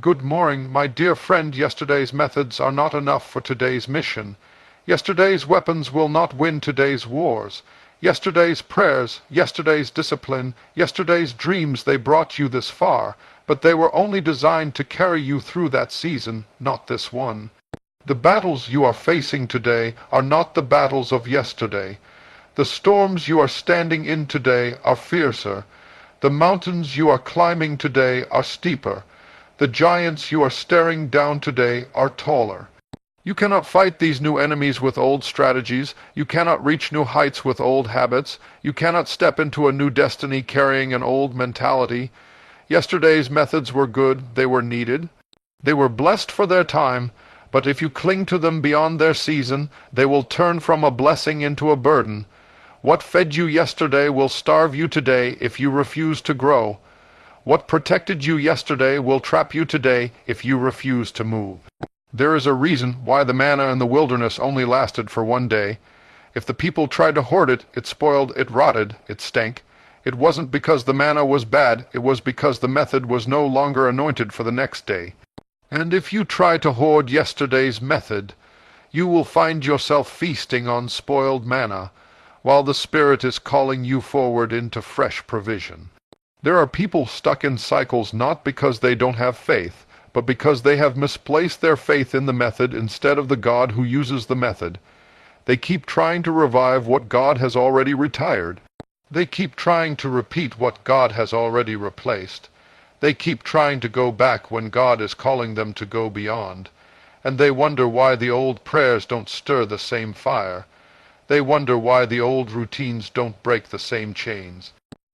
Good morning, my dear friend. Yesterday's methods are not enough for today's mission. Yesterday's weapons will not win today's wars. Yesterday's prayers, yesterday's discipline, yesterday's dreams, they brought you this far, but they were only designed to carry you through that season, not this one. The battles you are facing today are not the battles of yesterday. The storms you are standing in today are fiercer. The mountains you are climbing today are steeper. The giants you are staring down today are taller. You cannot fight these new enemies with old strategies. You cannot reach new heights with old habits. You cannot step into a new destiny carrying an old mentality. Yesterday's methods were good. They were needed. They were blessed for their time, but if you cling to them beyond their season, they will turn from a blessing into a burden. What fed you yesterday will starve you today if you refuse to grow. What protected you yesterday will trap you today if you refuse to move. There is a reason why the manna in the wilderness only lasted for one day. If the people tried to hoard it, it spoiled, it rotted, it stank. It wasn't because the manna was bad, it was because the method was no longer anointed for the next day. And if you try to hoard yesterday's method, you will find yourself feasting on spoiled manna, while the Spirit is calling you forward into fresh provision. There are people stuck in cycles not because they don't have faith, but because they have misplaced their faith in the method instead of the God who uses the method. They keep trying to revive what God has already retired. They keep trying to repeat what God has already replaced. They keep trying to go back when God is calling them to go beyond. And they wonder why the old prayers don't stir the same fire. They wonder why the old routines don't break the same chains.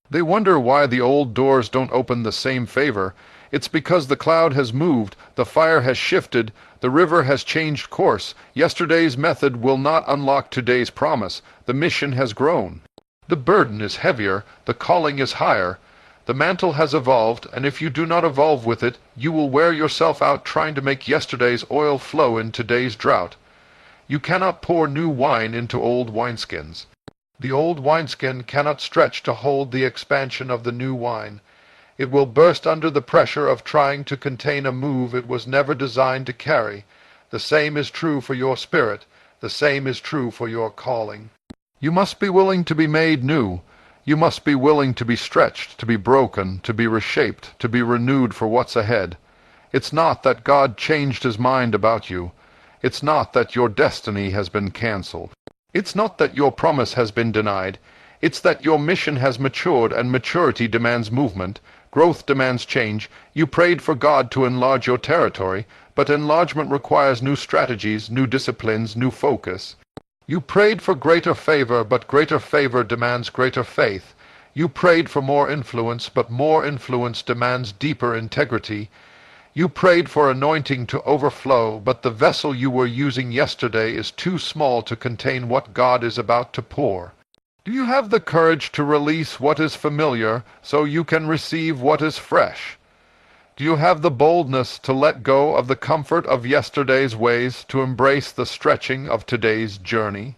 They wonder why the old doors don't open the same favor. It's because the cloud has moved, the fire has shifted, the river has changed course. Yesterday's method will not unlock today's promise. The mission has grown. The burden is heavier, the calling is higher. The mantle has evolved, and if you do not evolve with it, you will wear yourself out trying to make yesterday's oil flow in today's drought. You cannot pour new wine into old wineskins. The old wineskin cannot stretch to hold the expansion of the new wine. It will burst under the pressure of trying to contain a move it was never designed to carry. The same is true for your spirit. The same is true for your calling. You must be willing to be made new. You must be willing to be stretched, to be broken, to be reshaped, to be renewed for what's ahead. It's not that God changed his mind about you. It's not that your destiny has been canceled. It's not that your promise has been denied. It's that your mission has matured, and maturity demands movement. Growth demands change. You prayed for God to enlarge your territory, but enlargement requires new strategies, new disciplines, new focus. You prayed for greater favor, but greater favor demands greater faith. You prayed for more influence, but more influence demands deeper integrity. You prayed for anointing to overflow, but the vessel you were using yesterday is too small to contain what God is about to pour. Do you have the courage to release what is familiar so you can receive what is fresh? Do you have the boldness to let go of the comfort of yesterday's ways to embrace the stretching of today's journey?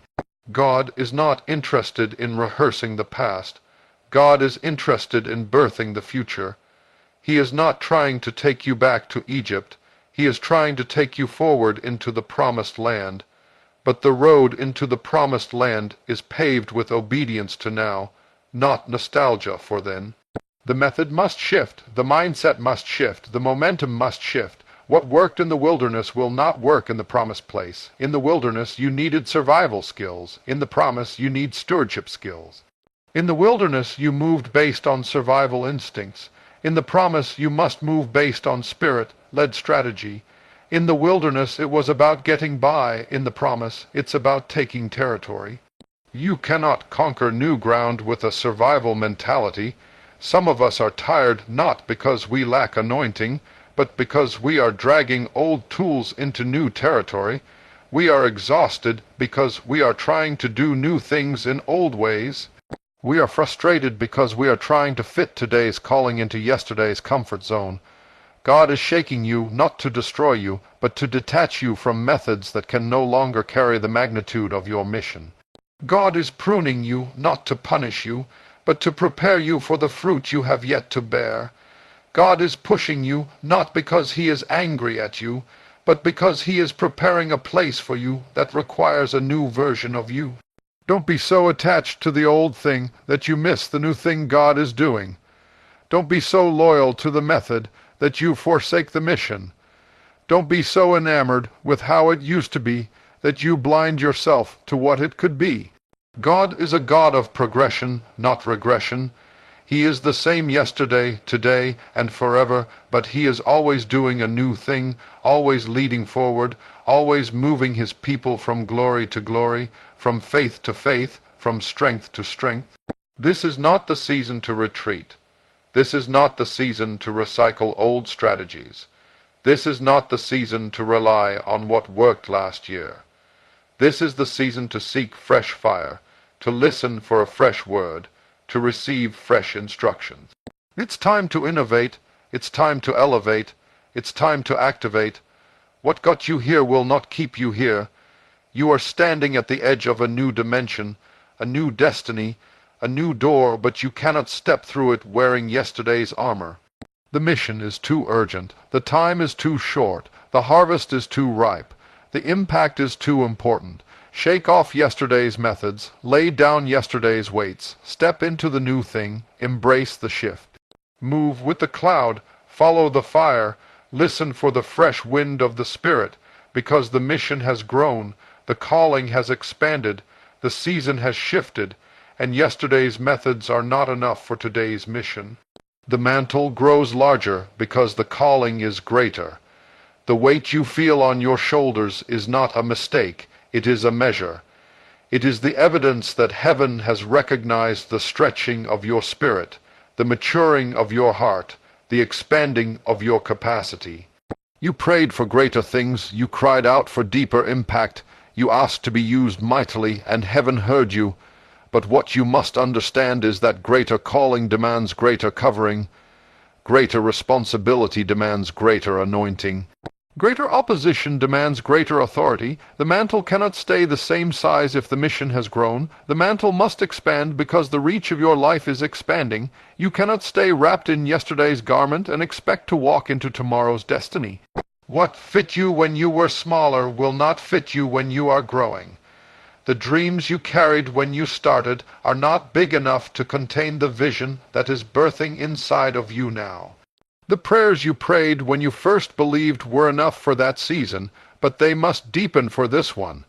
God is not interested in rehearsing the past. God is interested in birthing the future. He is not trying to take you back to Egypt. He is trying to take you forward into the promised land. But the road into the promised land is paved with obedience to now, not nostalgia for then. The method must shift. The mindset must shift. The momentum must shift. What worked in the wilderness will not work in the promised place. In the wilderness, you needed survival skills. In the promise, you need stewardship skills. In the wilderness, you moved based on survival instincts. In the promise, you must move based on spirit-led strategy. In the wilderness, it was about getting by. In the promise, it's about taking territory. You cannot conquer new ground with a survival mentality. Some of us are tired not because we lack anointing, but because we are dragging old tools into new territory. We are exhausted because we are trying to do new things in old ways. We are frustrated because we are trying to fit today's calling into yesterday's comfort zone. God is shaking you not to destroy you, but to detach you from methods that can no longer carry the magnitude of your mission. God is pruning you not to punish you, but to prepare you for the fruit you have yet to bear. God is pushing you not because he is angry at you, but because he is preparing a place for you that requires a new version of you. Don't be so attached to the old thing that you miss the new thing God is doing. Don't be so loyal to the method that you forsake the mission. Don't be so enamored with how it used to be that you blind yourself to what it could be. God is a God of progression, not regression. He is the same yesterday, today, and forever, but he is always doing a new thing, always leading forward, always moving his people from glory to glory, from faith to faith, from strength to strength. This is not the season to retreat. This is not the season to recycle old strategies. This is not the season to rely on what worked last year. This is the season to seek fresh fire, to listen for a fresh word, to receive fresh instructions. It's time to innovate. It's time to elevate. It's time to activate. What got you here will not keep you here. You are standing at the edge of a new dimension, a new destiny, a new door, but you cannot step through it wearing yesterday's armor. The mission is too urgent. The time is too short. The harvest is too ripe. The impact is too important. Shake off yesterday's methods, lay down yesterday's weights, step into the new thing, embrace the shift. Move with the cloud, follow the fire, listen for the fresh wind of the Spirit, because the mission has grown, the calling has expanded, the season has shifted, and yesterday's methods are not enough for today's mission. The mantle grows larger because the calling is greater. The weight you feel on your shoulders is not a mistake. It is a measure. It is the evidence that heaven has recognized the stretching of your spirit, the maturing of your heart, the expanding of your capacity. You prayed for greater things, you cried out for deeper impact, you asked to be used mightily, and heaven heard you. But what you must understand is that greater calling demands greater covering, greater responsibility demands greater anointing. Greater opposition demands greater authority. The mantle cannot stay the same size if the mission has grown. The mantle must expand because the reach of your life is expanding. You cannot stay wrapped in yesterday's garment and expect to walk into tomorrow's destiny. What fit you when you were smaller will not fit you when you are growing. The dreams you carried when you started are not big enough to contain the vision that is birthing inside of you now. The prayers you prayed when you first believed were enough for that season, but they must deepen for this one.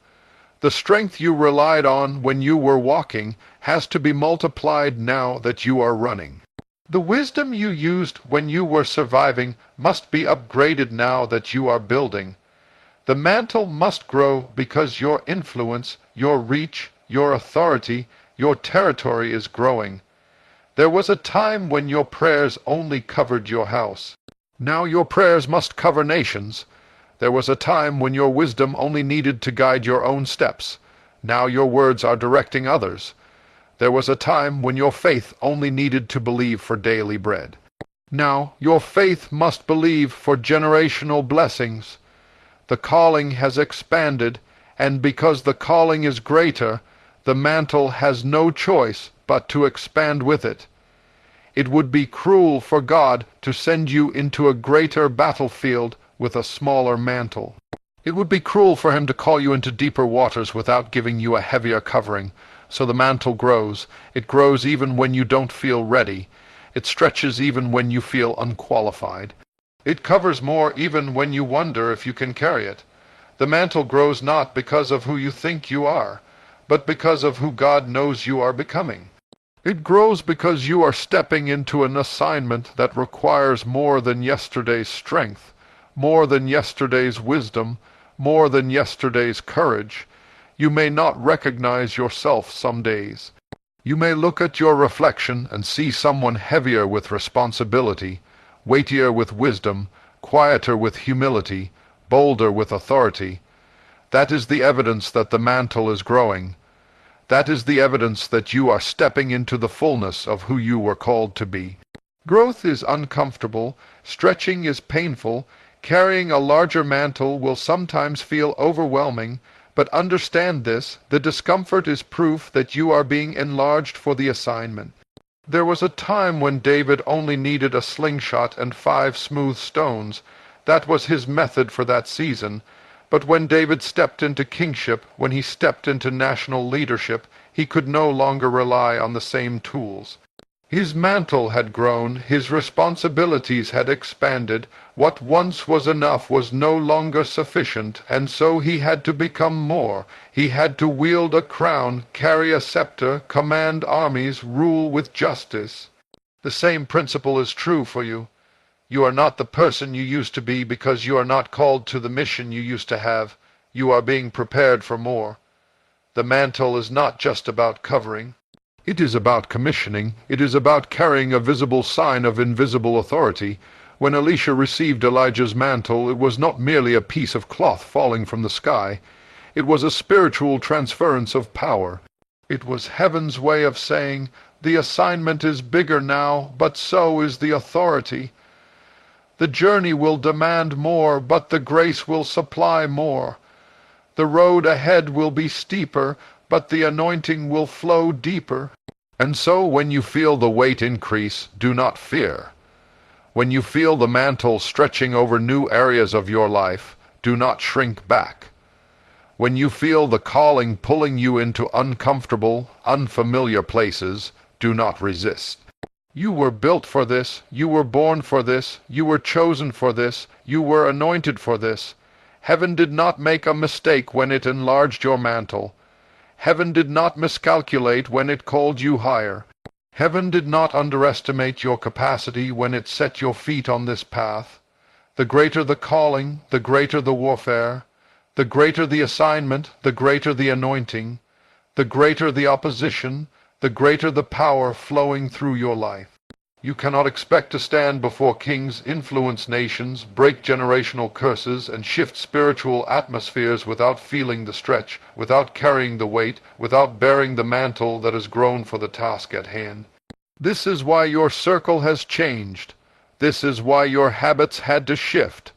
The strength you relied on when you were walking has to be multiplied now that you are running. The wisdom you used when you were surviving must be upgraded now that you are building. The mantle must grow because your influence, your reach, your authority, your territory is growing. There was a time when your prayers only covered your house. Now your prayers must cover nations. There was a time when your wisdom only needed to guide your own steps. Now your words are directing others. There was a time when your faith only needed to believe for daily bread. Now your faith must believe for generational blessings. The calling has expanded, and because the calling is greater, the mantle has no choice but to expand with it. It would be cruel for God to send you into a greater battlefield with a smaller mantle. It would be cruel for him to call you into deeper waters without giving you a heavier covering. So the mantle grows. It grows even when you don't feel ready. It stretches even when you feel unqualified. It covers more even when you wonder if you can carry it. The mantle grows not because of who you think you are, but because of who God knows you are becoming. It grows because you are stepping into an assignment that requires more than yesterday's strength, more than yesterday's wisdom, more than yesterday's courage. You may not recognize yourself some days. You may look at your reflection and see someone heavier with responsibility, weightier with wisdom, quieter with humility, bolder with authority. That is the evidence that the mantle is growing. That is the evidence that you are stepping into the fullness of who you were called to be. Growth is uncomfortable, stretching is painful, carrying a larger mantle will sometimes feel overwhelming, but understand this, the discomfort is proof that you are being enlarged for the assignment. There was a time when David only needed a slingshot and 5 smooth stones. That was his method for that season. But when David stepped into kingship, when he stepped into national leadership, he could no longer rely on the same tools. His mantle had grown, his responsibilities had expanded, what once was enough was no longer sufficient, and so he had to become more. He had to wield a crown, carry a scepter, command armies, rule with justice. The same principle is true for you. You are not the person you used to be because you are not called to the mission you used to have. You are being prepared for more. The mantle is not just about covering. It is about commissioning. It is about carrying a visible sign of invisible authority. When Elisha received Elijah's mantle, it was not merely a piece of cloth falling from the sky. It was a spiritual transference of power. It was heaven's way of saying, the assignment is bigger now, but so is the authority. The journey will demand more, but the grace will supply more. The road ahead will be steeper, but the anointing will flow deeper. And so when you feel the weight increase, do not fear. When you feel the mantle stretching over new areas of your life, do not shrink back. When you feel the calling pulling you into uncomfortable, unfamiliar places, do not resist. You were built for this, you were born for this, you were chosen for this, you were anointed for this. Heaven did not make a mistake when it enlarged your mantle. Heaven did not miscalculate when it called you higher. Heaven did not underestimate your capacity when it set your feet on this path. The greater the calling, the greater the warfare. The greater the assignment, the greater the anointing. The greater the opposition, the greater the power flowing through your life. You cannot expect to stand before kings, influence nations, break generational curses, and shift spiritual atmospheres without feeling the stretch, without carrying the weight, without bearing the mantle that has grown for the task at hand. This is why your circle has changed. This is why your habits had to shift.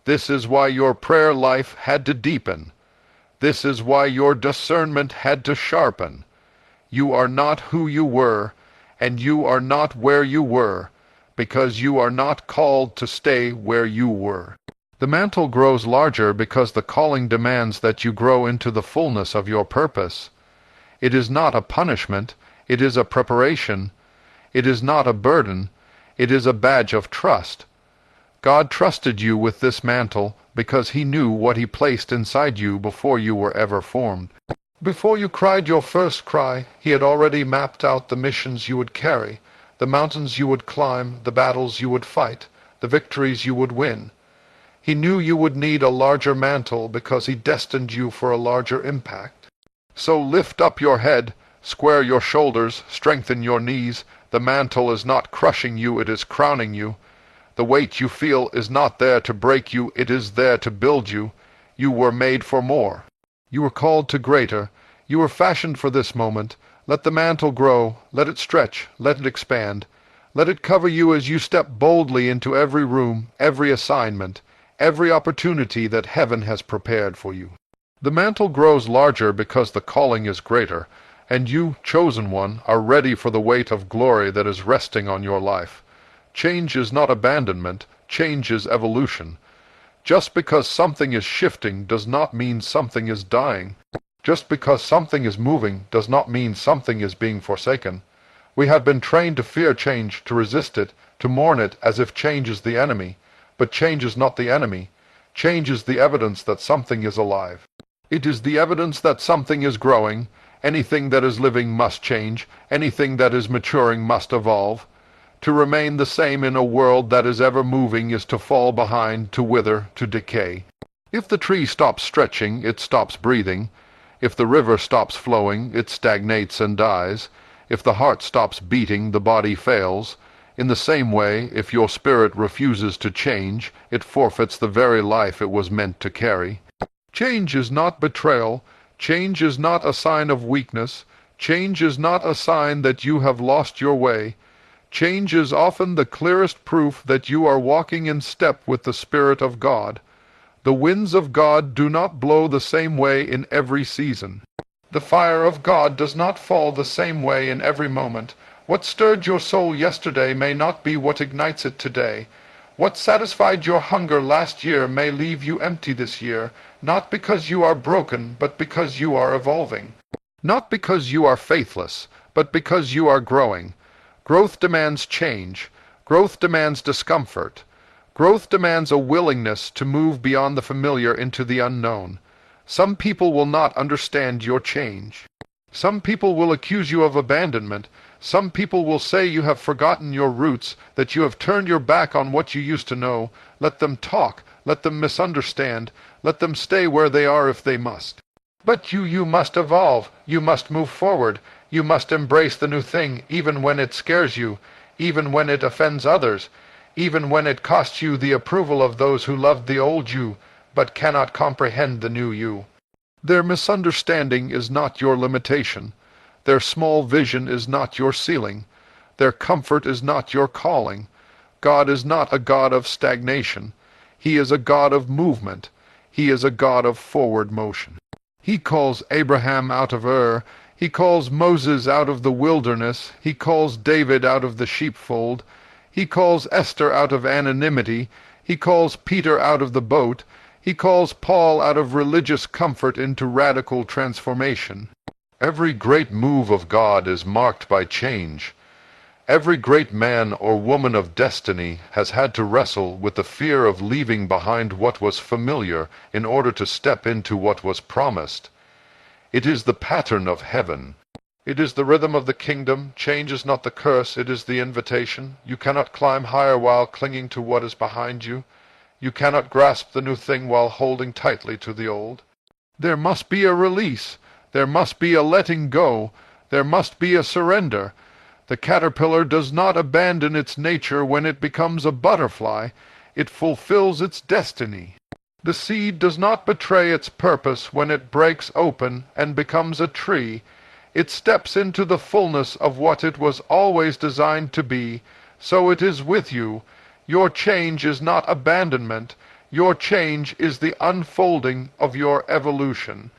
This is why your prayer life had to deepen. This is why your discernment had to sharpen. You are not who you were, and you are not where you were, because you are not called to stay where you were. The mantle grows larger because the calling demands that you grow into the fullness of your purpose. It is not a punishment, it is a preparation. It is not a burden, it is a badge of trust. God trusted you with this mantle because he knew what he placed inside you before you were ever formed. Before you cried your first cry, he had already mapped out the missions you would carry, the mountains you would climb, the battles you would fight, the victories you would win. He knew you would need a larger mantle because he destined you for a larger impact. So lift up your head, square your shoulders, strengthen your knees. The mantle is not crushing you, it is crowning you. The weight you feel is not there to break you, it is there to build you. You were made for more. You were called to greater. You were fashioned for this moment. Let the mantle grow. Let it stretch. Let it expand. Let it cover you as you step boldly into every room, every assignment, every opportunity that heaven has prepared for you. The mantle grows larger because the calling is greater, and you, chosen one, are ready for the weight of glory that is resting on your life. Change is not abandonment. Change is evolution. Just because something is shifting does not mean something is dying. Just because something is moving does not mean something is being forsaken. We have been trained to fear change, to resist it, to mourn it as if change is the enemy. But change is not the enemy. Change is the evidence that something is alive. It is the evidence that something is growing. Anything that is living must change. Anything that is maturing must evolve. To remain the same in a world that is ever moving is to fall behind, to wither, to decay. If the tree stops stretching, it stops breathing. If the river stops flowing, it stagnates and dies. If the heart stops beating, the body fails. In the same way, if your spirit refuses to change, it forfeits the very life it was meant to carry. Change is not betrayal. Change is not a sign of weakness. Change is not a sign that you have lost your way. Change is often the clearest proof that you are walking in step with the Spirit of God. The winds of God do not blow the same way in every season. The fire of God does not fall the same way in every moment. What stirred your soul yesterday may not be what ignites it today. What satisfied your hunger last year may leave you empty this year, not because you are broken, but because you are evolving. Not because you are faithless, but because you are growing. Growth demands change. Growth demands discomfort. Growth demands a willingness to move beyond the familiar into the unknown. Some people will not understand your change. Some people will accuse you of abandonment. Some people will say you have forgotten your roots, that you have turned your back on what you used to know. Let them talk. Let them misunderstand. Let them stay where they are if they must. But you must evolve. You must move forward. You must embrace the new thing, even when it scares you, even when it offends others, even when it costs you the approval of those who loved the old you, but cannot comprehend the new you. Their misunderstanding is not your limitation. Their small vision is not your ceiling. Their comfort is not your calling. God is not a God of stagnation. He is a God of movement. He is a God of forward motion. He calls Abraham out of Ur. He calls Moses out of the wilderness. He calls David out of the sheepfold. He calls Esther out of anonymity. He calls Peter out of the boat. He calls Paul out of religious comfort into radical transformation. Every great move of God is marked by change. Every great man or woman of destiny has had to wrestle with the fear of leaving behind what was familiar in order to step into what was promised. It is the pattern of heaven. It is the rhythm of the kingdom. Change is not the curse, it is the invitation. You cannot climb higher while clinging to what is behind you. You cannot grasp the new thing while holding tightly to the old. There must be a release. There must be a letting go. There must be a surrender. The caterpillar does not abandon its nature when it becomes a butterfly. It fulfills its destiny. The seed does not betray its purpose when it breaks open and becomes a tree. It steps into the fullness of what it was always designed to be. So it is with you. Your change is not abandonment. Your change is the unfolding of your evolution.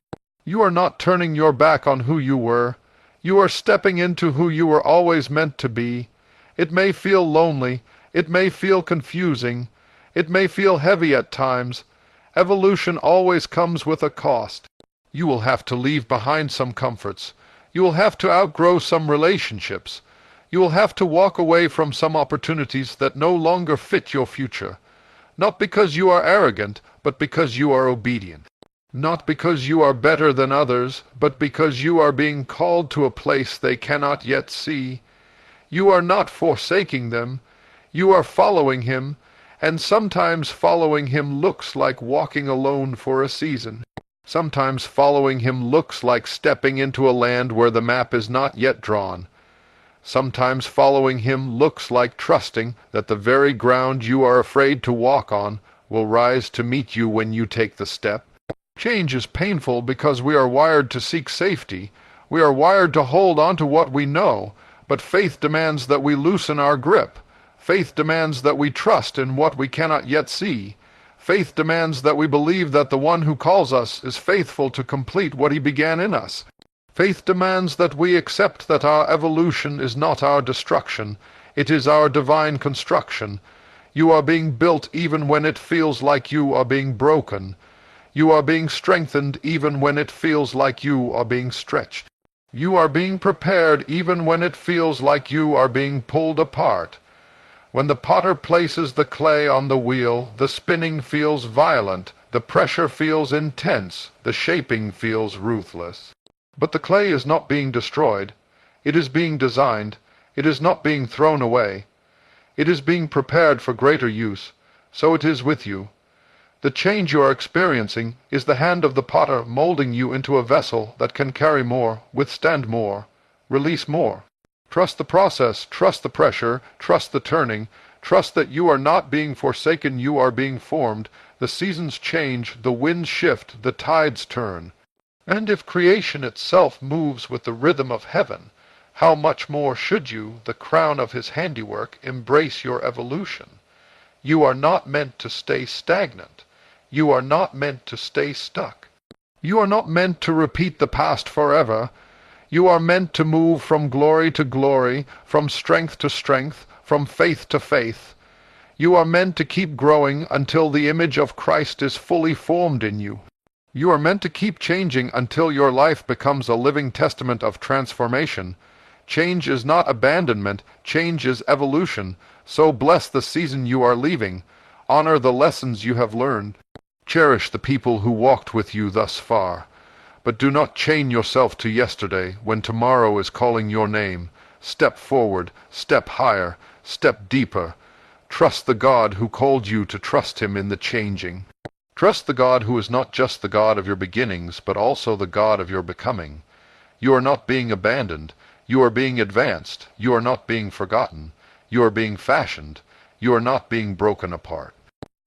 You are not turning your back on who you were. You are stepping into who you were always meant to be. It may feel lonely. It may feel confusing. It may feel heavy at times. Evolution always comes with a cost. You will have to leave behind some comforts. You will have to outgrow some relationships. You will have to walk away from some opportunities that no longer fit your future. Not because you are arrogant, but because you are obedient. Not because you are better than others, but because you are being called to a place they cannot yet see. You are not forsaking them. You are following him, and sometimes following him looks like walking alone for a season. Sometimes following him looks like stepping into a land where the map is not yet drawn. Sometimes following him looks like trusting that the very ground you are afraid to walk on will rise to meet you when you take the step. Change is painful because we are wired to seek safety. We are wired to hold on to what we know, but faith demands that we loosen our grip. Faith demands that we trust in what we cannot yet see. Faith demands that we believe that the one who calls us is faithful to complete what he began in us. Faith demands that we accept that our evolution is not our destruction. It is our divine construction. You are being built even when it feels like you are being broken. You are being strengthened even when it feels like you are being stretched. You are being prepared even when it feels like you are being pulled apart. When the potter places the clay on the wheel, the spinning feels violent, the pressure feels intense, the shaping feels ruthless. But the clay is not being destroyed. It is being designed. It is not being thrown away. It is being prepared for greater use. So it is with you. The change you are experiencing is the hand of the potter molding you into a vessel that can carry more, withstand more, release more. Trust the process, trust the pressure, trust the turning, trust that you are not being forsaken, you are being formed. The seasons change, the winds shift, the tides turn. And if creation itself moves with the rhythm of heaven, how much more should you, the crown of his handiwork, embrace your evolution? You are not meant to stay stagnant. You are not meant to stay stuck. You are not meant to repeat the past forever. You are meant to move from glory to glory, from strength to strength, from faith to faith. You are meant to keep growing until the image of Christ is fully formed in you. You are meant to keep changing until your life becomes a living testament of transformation. Change is not abandonment, change is evolution. So bless the season you are leaving. Honor the lessons you have learned. Cherish the people who walked with you thus far. But do not chain yourself to yesterday when tomorrow is calling your name. Step forward, step higher, step deeper. Trust the God who called you to trust him in the changing. Trust the God who is not just the God of your beginnings, but also the God of your becoming. You are not being abandoned. You are being advanced. You are not being forgotten. You are being fashioned. You are not being broken apart.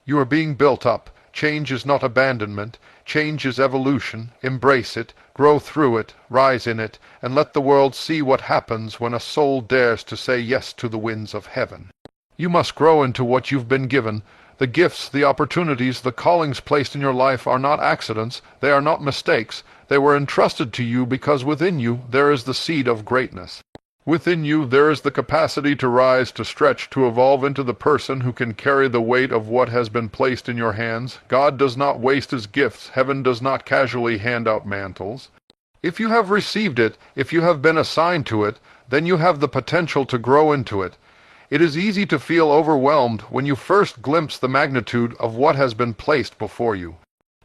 You are being built up. Change is not abandonment. Change is evolution. Embrace it, grow through it, rise in it, and let the world see what happens when a soul dares to say yes to the winds of heaven. You must grow into what you've been given. The gifts, the opportunities, the callings placed in your life are not accidents. They are not mistakes. They were entrusted to you because within you there is the seed of greatness. Within you there is the capacity to rise, to stretch, to evolve into the person who can carry the weight of what has been placed in your hands. God does not waste his gifts. Heaven does not casually hand out mantles. If you have received it, if you have been assigned to it, then you have the potential to grow into it. It is easy to feel overwhelmed when you first glimpse the magnitude of what has been placed before you.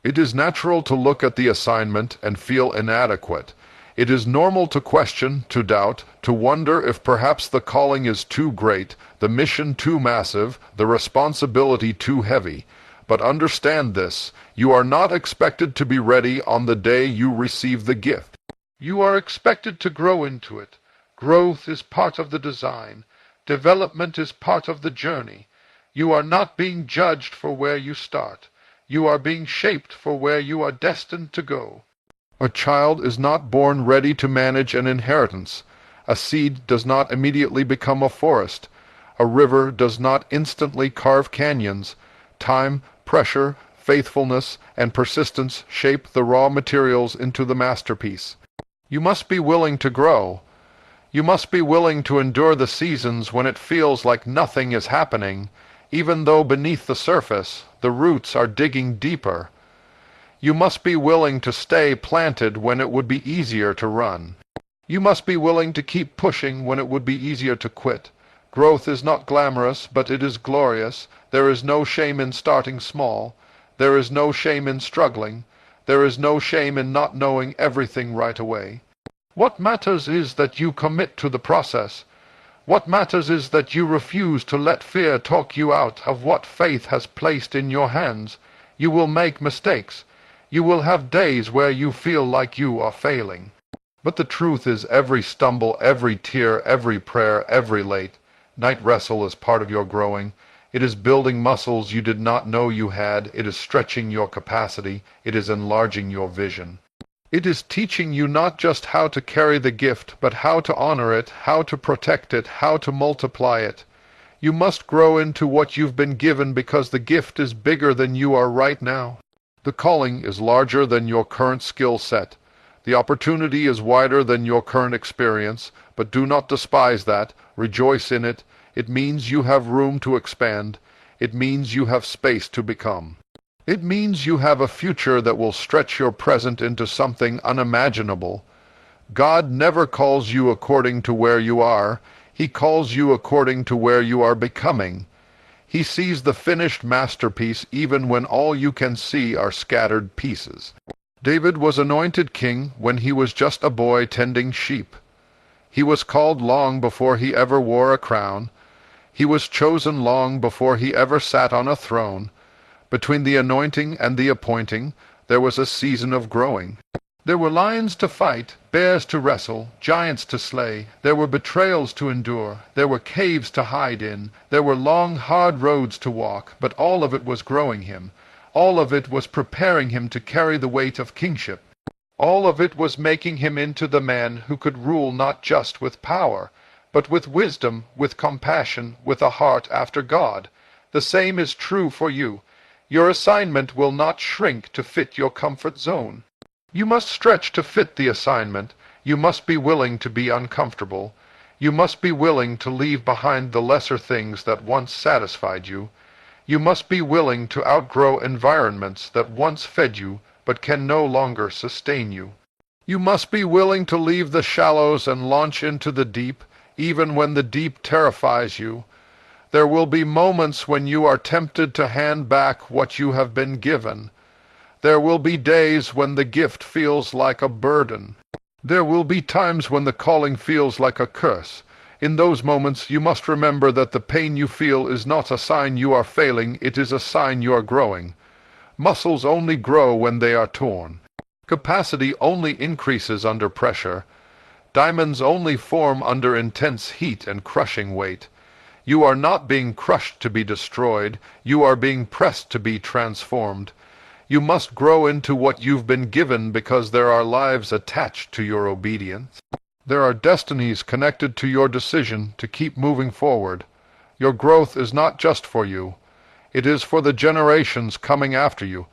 It is natural to look at the assignment and feel inadequate. It is normal to question, to doubt, to wonder if perhaps the calling is too great, the mission too massive, the responsibility too heavy. But understand this, you are not expected to be ready on the day you receive the gift. You are expected to grow into it. Growth is part of the design. Development is part of the journey. You are not being judged for where you start. You are being shaped for where you are destined to go. A child is not born ready to manage an inheritance. A seed does not immediately become a forest. A river does not instantly carve canyons. Time, pressure, faithfulness, and persistence shape the raw materials into the masterpiece. You must be willing to grow. You must be willing to endure the seasons when it feels like nothing is happening, even though beneath the surface the roots are digging deeper. You must be willing to stay planted when it would be easier to run. You must be willing to keep pushing when it would be easier to quit. Growth is not glamorous, but it is glorious. There is no shame in starting small. There is no shame in struggling. There is no shame in not knowing everything right away. What matters is that you commit to the process. What matters is that you refuse to let fear talk you out of what faith has placed in your hands. You will make mistakes. You will have days where you feel like you are failing. But the truth is every stumble, every tear, every prayer, every late night wrestle is part of your growing. It is building muscles you did not know you had. It is stretching your capacity. It is enlarging your vision. It is teaching you not just how to carry the gift, but how to honor it, how to protect it, how to multiply it. You must grow into what you've been given because the gift is bigger than you are right now. The calling is larger than your current skill set. The opportunity is wider than your current experience, but do not despise that. Rejoice in it. It means you have room to expand. It means you have space to become. It means you have a future that will stretch your present into something unimaginable. God never calls you according to where you are. He calls you according to where you are becoming. He sees the finished masterpiece even when all you can see are scattered pieces. David was anointed king when he was just a boy tending sheep. He was called long before he ever wore a crown. He was chosen long before he ever sat on a throne. Between the anointing and the appointing, there was a season of growing. There were lions to fight, bears to wrestle, giants to slay. There were betrayals to endure. There were caves to hide in. There were long, hard roads to walk, but all of it was growing him. All of it was preparing him to carry the weight of kingship. All of it was making him into the man who could rule not just with power, but with wisdom, with compassion, with a heart after God. The same is true for you. Your assignment will not shrink to fit your comfort zone. You must stretch to fit the assignment. You must be willing to be uncomfortable. You must be willing to leave behind the lesser things that once satisfied you. You must be willing to outgrow environments that once fed you but can no longer sustain you. You must be willing to leave the shallows and launch into the deep, even when the deep terrifies you. There will be moments when you are tempted to hand back what you have been given. There will be days when the gift feels like a burden. There will be times when the calling feels like a curse. In those moments you must remember that the pain you feel is not a sign you are failing, it is a sign you are growing. Muscles only grow when they are torn. Capacity only increases under pressure. Diamonds only form under intense heat and crushing weight. You are not being crushed to be destroyed, you are being pressed to be transformed. You must grow into what you've been given because there are lives attached to your obedience. There are destinies connected to your decision to keep moving forward. Your growth is not just for you. It is for the generations coming after you.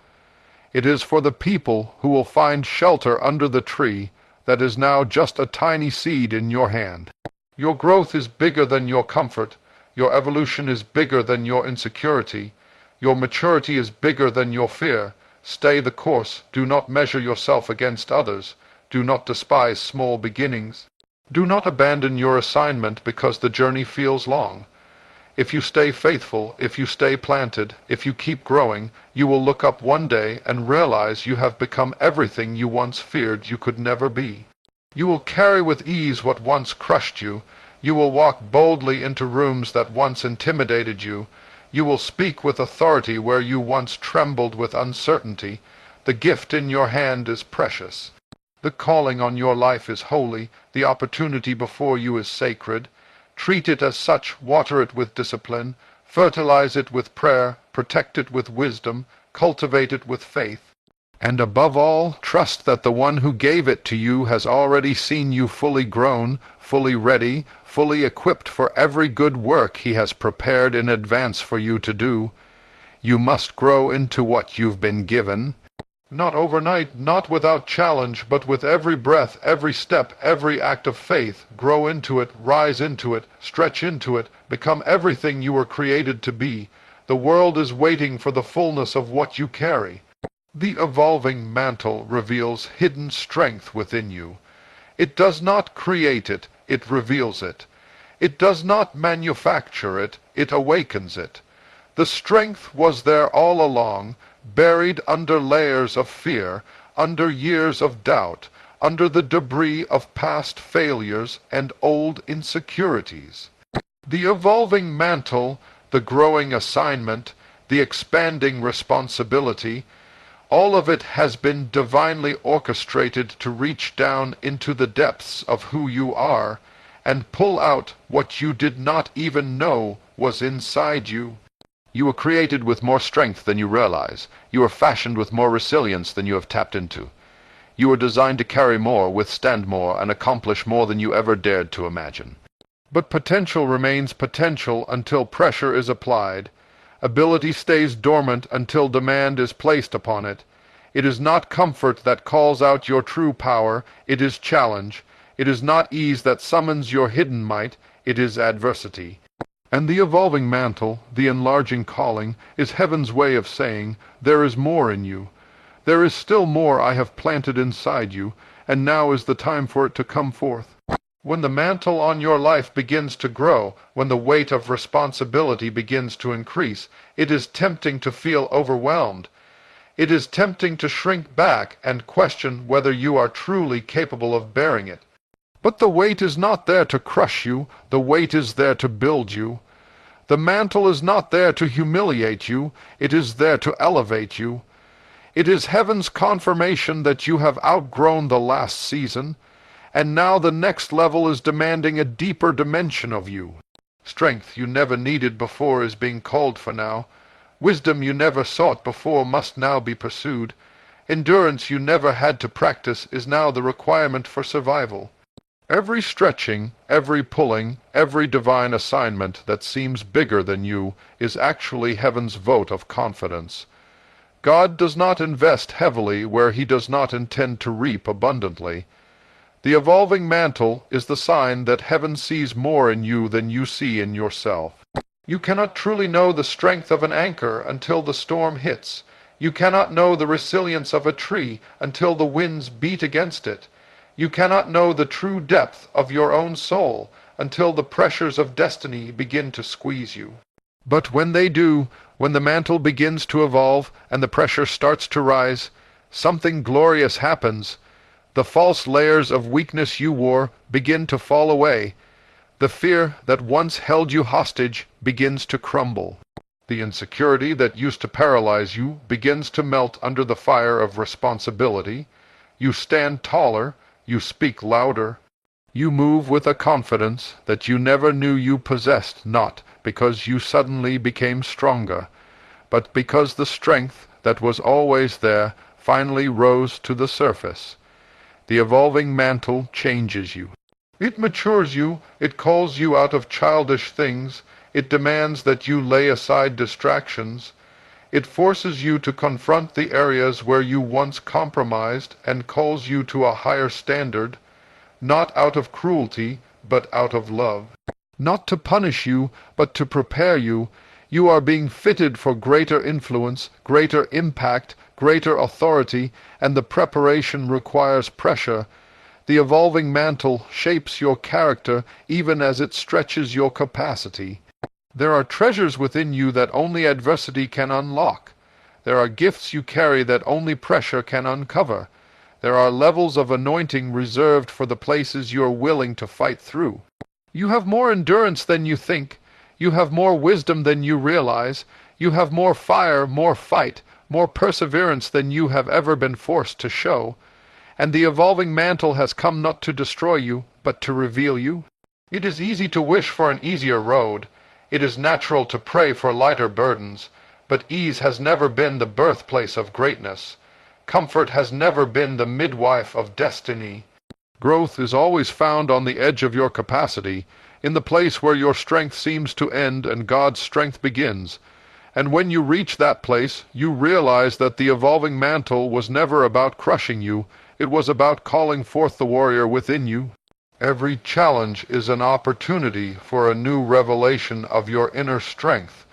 It is for the people who will find shelter under the tree that is now just a tiny seed in your hand. Your growth is bigger than your comfort. Your evolution is bigger than your insecurity. Your maturity is bigger than your fear. Stay the course. Do not measure yourself against others. Do not despise small beginnings. Do not abandon your assignment because the journey feels long. If you stay faithful, if you stay planted, if you keep growing, you will look up one day and realize you have become everything you once feared you could never be. You will carry with ease what once crushed you. You will walk boldly into rooms that once intimidated you. You will speak with authority where you once trembled with uncertainty. The gift in your hand is precious. The calling on your life is holy. The opportunity before you is sacred. Treat it as such, water it with discipline, fertilize it with prayer, protect it with wisdom, cultivate it with faith. And above all, trust that the one who gave it to you has already seen you fully grown, fully ready, fully equipped for every good work he has prepared in advance for you to do. You must grow into what you've been given. Not overnight, not without challenge, but with every breath, every step, every act of faith. Grow into it, rise into it, stretch into it, become everything you were created to be. The world is waiting for the fullness of what you carry. The evolving mantle reveals hidden strength within you. It does not create it, it reveals it. It does not manufacture it, it awakens it. The strength was there all along, buried under layers of fear, under years of doubt, under the debris of past failures and old insecurities. The evolving mantle, the growing assignment, the expanding responsibility, all of it has been divinely orchestrated to reach down into the depths of who you are and pull out what you did not even know was inside you. You were created with more strength than you realize. You were fashioned with more resilience than you have tapped into. You were designed to carry more, withstand more, and accomplish more than you ever dared to imagine. But potential remains potential until pressure is applied. Ability stays dormant until demand is placed upon it. It is not comfort that calls out your true power, it is challenge. It is not ease that summons your hidden might, it is adversity. And the evolving mantle, the enlarging calling, is heaven's way of saying, there is more in you. There is still more I have planted inside you, and now is the time for it to come forth. When the mantle on your life begins to grow, when the weight of responsibility begins to increase, it is tempting to feel overwhelmed. It is tempting to shrink back and question whether you are truly capable of bearing it. But the weight is not there to crush you, the weight is there to build you. The mantle is not there to humiliate you, it is there to elevate you. It is heaven's confirmation that you have outgrown the last season, and now the next level is demanding a deeper dimension of you. Strength you never needed before is being called for now. Wisdom you never sought before must now be pursued. Endurance you never had to practice is now the requirement for survival. Every stretching, every pulling, every divine assignment that seems bigger than you is actually heaven's vote of confidence. God does not invest heavily where he does not intend to reap abundantly. The evolving mantle is the sign that heaven sees more in you than you see in yourself. You cannot truly know the strength of an anchor until the storm hits. You cannot know the resilience of a tree until the winds beat against it. You cannot know the true depth of your own soul until the pressures of destiny begin to squeeze you. But when they do, when the mantle begins to evolve and the pressure starts to rise, something glorious happens. The false layers of weakness you wore begin to fall away. The fear that once held you hostage begins to crumble. The insecurity that used to paralyze you begins to melt under the fire of responsibility. You stand taller, you speak louder. You move with a confidence that you never knew you possessed, not because you suddenly became stronger, but because the strength that was always there finally rose to the surface. The evolving mantle changes you. It matures you, it calls you out of childish things, it demands that you lay aside distractions. It forces you to confront the areas where you once compromised and calls you to a higher standard, not out of cruelty, but out of love. Not to punish you, but to prepare you. You are being fitted for greater influence, greater impact, greater authority, and the preparation requires pressure. The evolving mantle shapes your character even as it stretches your capacity. There are treasures within you that only adversity can unlock. There are gifts you carry that only pressure can uncover. There are levels of anointing reserved for the places you are willing to fight through. You have more endurance than you think. You have more wisdom than you realize. You have more fire, more fight, more perseverance than you have ever been forced to show. And the evolving mantle has come not to destroy you, but to reveal you. It is easy to wish for an easier road. It is natural to pray for lighter burdens, but ease has never been the birthplace of greatness. Comfort has never been the midwife of destiny. Growth is always found on the edge of your capacity, in the place where your strength seems to end and God's strength begins. And when you reach that place, you realize that the evolving mantle was never about crushing you, it was about calling forth the warrior within you. Every challenge is an opportunity for a new revelation of your inner strength.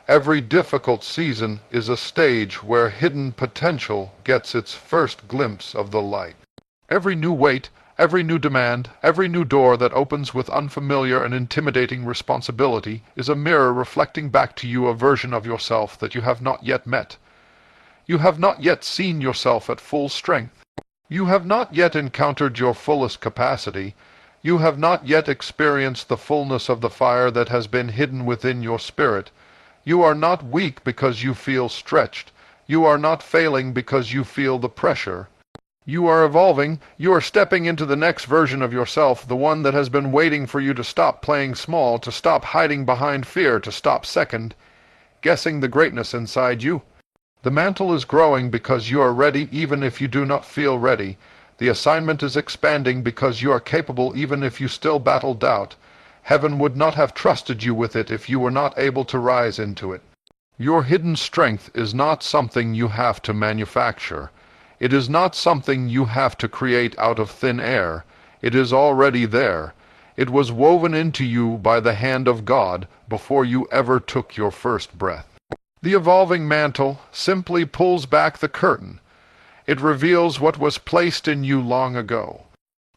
Every difficult season is a stage where hidden potential gets its first glimpse of the light. Every new weight, every new demand, every new door that opens with unfamiliar and intimidating responsibility is a mirror reflecting back to you a version of yourself that you have not yet met. You have not yet seen yourself at full strength. You have not yet encountered your fullest capacity. You have not yet experienced the fullness of the fire that has been hidden within your spirit. You are not weak because you feel stretched. You are not failing because you feel the pressure. You are evolving. You are stepping into the next version of yourself, the one that has been waiting for you to stop playing small, to stop hiding behind fear, to stop second, guessing the greatness inside you. The mantle is growing because you are ready even if you do not feel ready. The assignment is expanding because you are capable even if you still battle doubt. Heaven would not have trusted you with it if you were not able to rise into it. Your hidden strength is not something you have to manufacture. It is not something you have to create out of thin air. It is already there. It was woven into you by the hand of God before you ever took your first breath. The evolving mantle simply pulls back the curtain. It reveals what was placed in you long ago.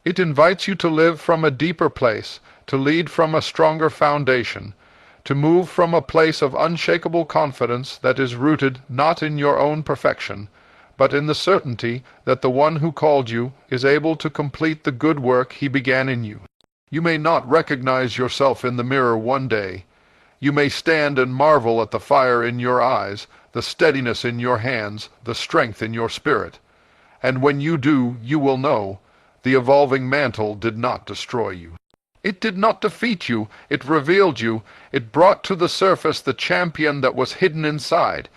It invites you to live from a deeper place, to lead from a stronger foundation, to move from a place of unshakable confidence that is rooted not in your own perfection, but in the certainty that the one who called you is able to complete the good work he began in you. You may not recognize yourself in the mirror one day. You may stand and marvel at the fire in your eyes, the steadiness in your hands, the strength in your spirit. And when you do, you will know, the evolving mantle did not destroy you. It did not defeat you, it revealed you, it brought to the surface the champion that was hidden inside.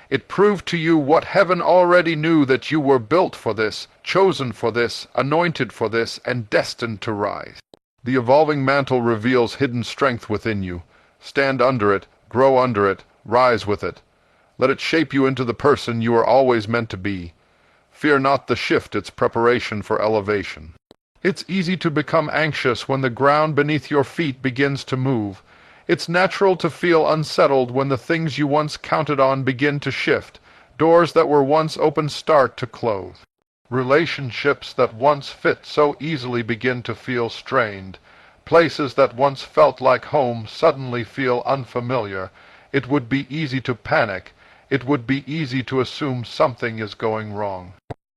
It proved to you what heaven already knew, that you were built for this, chosen for this, anointed for this, and destined to rise. The evolving mantle reveals hidden strength within you. Stand under it, grow under it, rise with it. Let it shape you into the person you are always meant to be. Fear not the shift, its preparation for elevation. It's easy to become anxious when the ground beneath your feet begins to move. It's natural to feel unsettled when the things you once counted on begin to shift. Doors that were once open start to close. Relationships that once fit so easily begin to feel strained. Places that once felt like home suddenly feel unfamiliar. It would be easy to panic. It would be easy to assume something is going wrong.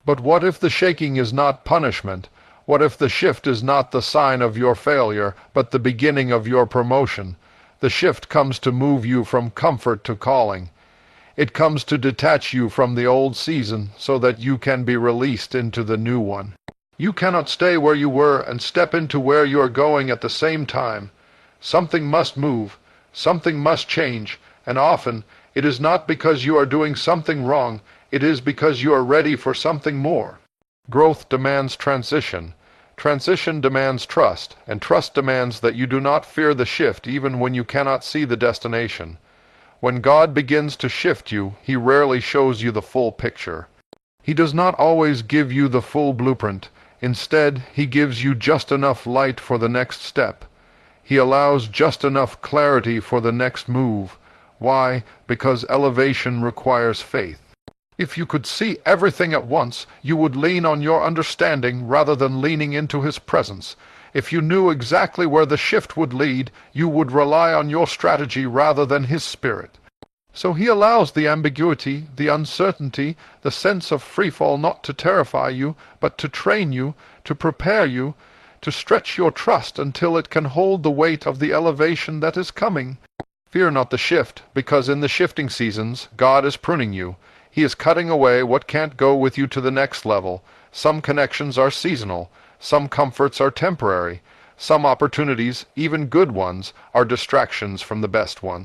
But what if the shaking is not punishment? What if the shift is not the sign of your failure, but the beginning of your promotion? The shift comes to move you from comfort to calling. It comes to detach you from the old season so that you can be released into the new one. You cannot stay where you were and step into where you are going at the same time. Something must move, something must change, and often it is not because you are doing something wrong, it is because you are ready for something more. Growth demands transition. Transition demands trust, and trust demands that you do not fear the shift even when you cannot see the destination. When God begins to shift you, He rarely shows you the full picture. He does not always give you the full blueprint. Instead, He gives you just enough light for the next step. He allows just enough clarity for the next move. Why? Because elevation requires faith. If you could see everything at once, you would lean on your understanding rather than leaning into His presence. If you knew exactly where the shift would lead, you would rely on your strategy rather than His Spirit. So He allows the ambiguity, the uncertainty, the sense of freefall not to terrify you, but to train you, to prepare you, to stretch your trust until it can hold the weight of the elevation that is coming. Fear not the shift, because in the shifting seasons, God is pruning you. He is cutting away what can't go with you to the next level. Some connections are seasonal. Some comforts are temporary. Some opportunities, even good ones, are distractions from the best ones.